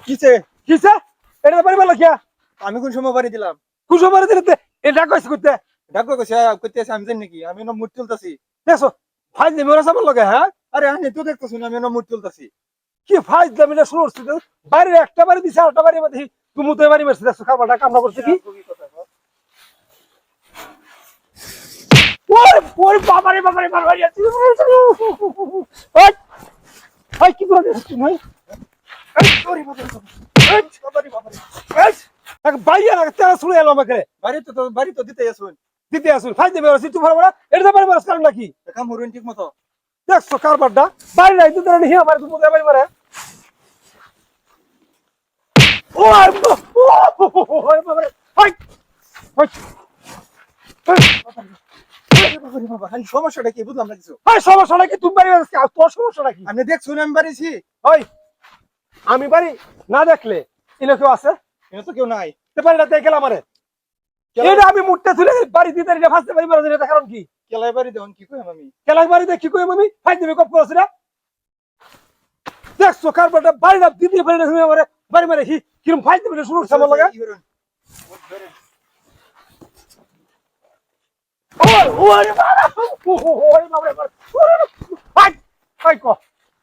কিসে কিসে এটা বাড়ি বলো কিয়া আমি কোন সময় বাড়ি দিলাম কোন সময় বাড়ি দিতে এটা কইছ করতে ডাকো কইছে কইতেছে আমি জানি নাকি আমি না মুট তুলতাছি দেখো ফাইল দে মোরা সামনে লগে হ্যাঁ আরে আমি তো দেখতেছ না আমি না মুট তুলতাছি কি ফাইল দে মিলে শুরু হচ্ছে বাইরে একটা বাড়ি দিছে আরেকটা বাড়ি মধ্যে তুমি তো বাড়ি মারছিস দেখো খাবারটা কামড়া করছে কি ওরে ওরে বাবারে বাবারে বাবারে আছে ওই ওই কি করে দিছিস তুই এই সরি বাবারে এই বাবারে বাবারে এই এক বাইয়া না তেরা শুনে এলো আমাকে বাড়ি তো দিতে আসুন ফাইল দেবে ওরা সিটু ভরা এটা তো বাড়ি মারছ কারণ নাকি কাম হরুন ঠিক মতো দেখছো কারবারটা বাড়ি নাই তো ধরে নিয়ে আমার তুমি বাড়ি মারে ও আর ওই বাবারে ওই ওই সমস্যাটা কি বুঝলাম না কিছু সমস্যাটা কি তুমি বাড়ি তোর সমস্যাটা কি আপনি দেখছুন আমি বাড়িছি ওই আমি বাড়ি না দেখলে এনে কেউ আছে এনে তো কেউ নাই তো বাড়িটা দেখে আমারে এটা আমি মুটতে তুলে বাড়ি দিতে রে ফাসতে বাড়ি মারা এটা কারণ কি কেলাই বাড়ি দেন কি কইম আমি কেলাই বাড়ি দে কি কইম আমি ফাই দিবে কপ করছ না দেখছো কারবারটা বাড়ি না দিতে পারে না তুমি আমারে বাড়ি মারে কি কিরম ফাই দিবে শুরু সামনে লাগা ওরে বাবা ওরে বাবা ফাই ফাই কো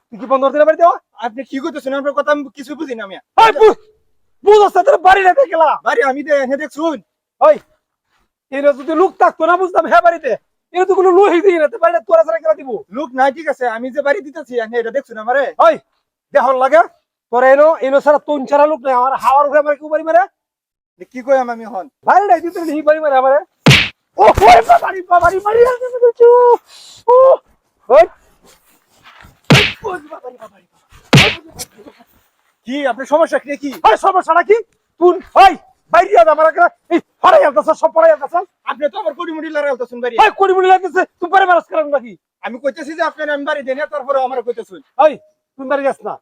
তুই কি বন্ধ দিলে বাড়ি দেওয়া আপনি কি কইতেছেন আপনার কথা আমি কিছু বুঝি না আমি বুঝছ তোর বাড়ি না দেখলা বাড়ি আমি দেখছুন ওই এরা যদি লোক থাকতো না বুঝতাম হ্যাঁ বাড়িতে এরা তো কোনো লোক দিই না বাড়িতে তোরা ছাড়া কেন দিব লোক নাই ঠিক আছে আমি যে বাড়ি দিতেছি এটা দেখছুন আমারে ওই দেহন লাগে তোরা এনো ছাড়া তুন ছাড়া লোক নাই আমার হাওয়ার উপরে আমার কেউ বাড়ি মারে কি কই আমি হন বাড়ি নাই দিতে নি বাড়ি মারে আমারে ও ওই বাড়ি বাড়ি বাড়ি ও ওই কি আপনার সমস্যা কি সমস্যাটা কি তুই ওই বাইরে আজ আমার এই ফড়াই আলতাছ সব ফড়াই আলতাছ আপনি তো আমার কোড়িমুড়ি লড়াই আলতাছুন বাড়ি ওই কোড়িমুড়ি লাগতেছে তুই পরে মারাস করেন নাকি আমি কইতেছি যে আপনি আমি বাড়ি দেন তারপরে আমার কইতেছুন ওই তুই বাড়ি যাস না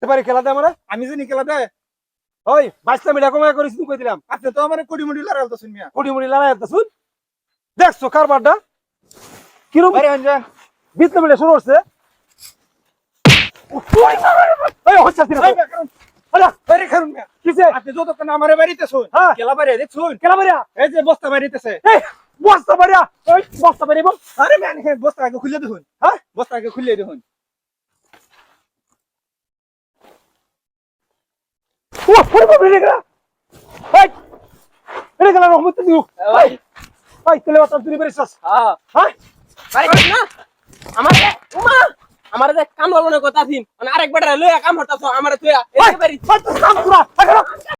তে বাড়ি খেলা দে আমারে আমি জানি খেলা দে ওই 22টা মিলা কমায় করিস তুই কই দিলাম আপনি তো আমার কোড়িমুড়ি লড়াই আলতাছুন মিয়া কোড়িমুড়ি লড়াই আলতাছুন দেখছো কারবারটা কিরম বাড়ি আনজান 20টা মিলা শুরু হচ্ছে ওই হচ্ছে আলা বাড়ি খারুন মিয়া কিসে আপনি যতক্ষণ আমারে বাড়িতে শুন হ্যাঁ কেলা বাড়ি দেখছুন কেলা বাড়ি এই যে বস্তা বাড়িতেছে এই বস্তা বাড়ি ওই বস্তা বাড়ি বল আরে ম্যান বস্তা আগে খুলে দেখুন হ্যাঁ বস্তা আগে খুলে দেখুন ও পরে বাড়ি রে গলা এই রে গলা রহমত দিও ভাই ভাই তেলে বাতা তুই বেরিছস হ্যাঁ হ্যাঁ বাড়ি না আমারে উমা আমারে দেখ কাম হলো না কথা দিন মানে আরেক বেটা লইয়া কাম হতাছ আমারে তুই এই বাড়ি কাম পুরা